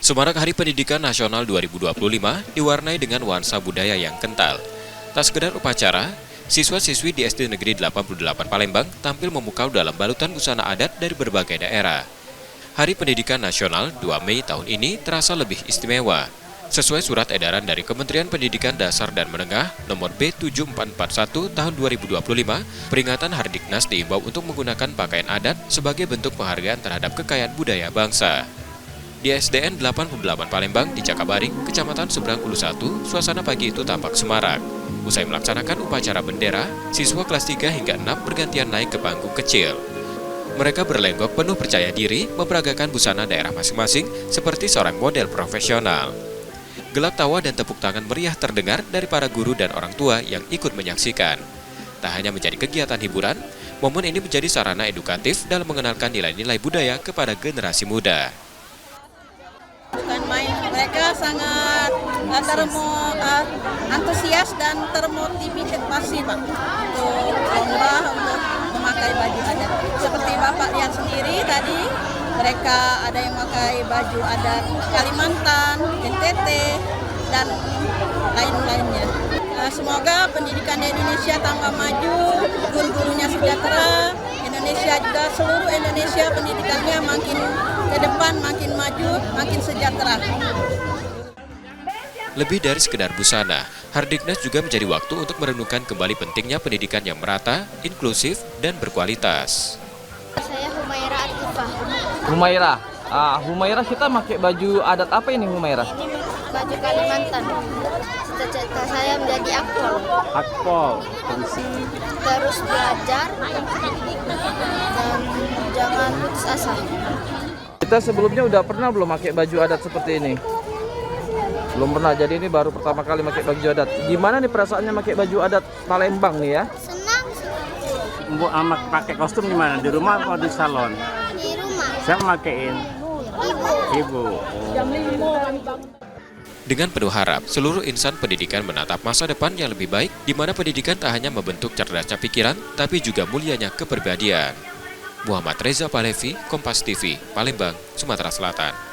Semarak Hari Pendidikan Nasional 2025 diwarnai dengan nuansa budaya yang kental. Tak sekedar upacara, siswa-siswi di SD Negeri 88 Palembang tampil memukau dalam balutan busana adat dari berbagai daerah. Hari Pendidikan Nasional 2 Mei tahun ini terasa lebih istimewa. Sesuai surat edaran dari Kementerian Pendidikan Dasar dan Menengah nomor B7441 tahun 2025, peringatan Hardiknas diimbau untuk menggunakan pakaian adat sebagai bentuk penghargaan terhadap kekayaan budaya bangsa. Di SDN 88 Palembang di Cakabaring, Kecamatan Seberang Ulu 1, suasana pagi itu tampak semarak. Usai melaksanakan upacara bendera, siswa kelas 3 hingga 6 bergantian naik ke panggung kecil. Mereka berlenggok penuh percaya diri memperagakan busana daerah masing-masing seperti seorang model profesional. Gelak tawa dan tepuk tangan meriah terdengar dari para guru dan orang tua yang ikut menyaksikan. Tak hanya menjadi kegiatan hiburan, momen ini menjadi sarana edukatif dalam mengenalkan nilai-nilai budaya kepada generasi muda. Bukan main, mereka sangat antusias dan termotivasi Pak untuk lomba untuk memakai baju adat. Seperti Bapak lihat sendiri tadi, mereka ada yang memakai baju adat Kalimantan, NTT, dan lain-lainnya. Semoga pendidikan di Indonesia tambah maju, guru-gurunya sejahtera, Indonesia juga seluruh Indonesia pendidikannya makin ke depan, makin maju, makin sejahtera. Lebih dari sekedar busana, Hardiknas juga menjadi waktu untuk merenungkan kembali pentingnya pendidikan yang merata, inklusif, dan berkualitas. Saya Humaira Atifah. Humaira, Humaira kita pakai baju adat apa ini Humaira? Ini baju Kalimantan. Cita-cita saya menjadi akpol. Akpol. Terus belajar dan jangan putus asa. Kita sebelumnya udah pernah belum pakai baju adat seperti ini? Belum pernah, jadi ini baru pertama kali pakai baju adat. Gimana nih perasaannya pakai baju adat Palembang nih ya? Senang Bu amat pakai kostum gimana? Di rumah atau di salon? di rumah. Siapa makein? Ibu. Dengan penuh harap, seluruh insan pendidikan menatap masa depan yang lebih baik, di mana pendidikan tak hanya membentuk cerdasnya pikiran, tapi juga mulianya kepribadian. Muhammad Reza Palevi, Kompas TV, Palembang, Sumatera Selatan.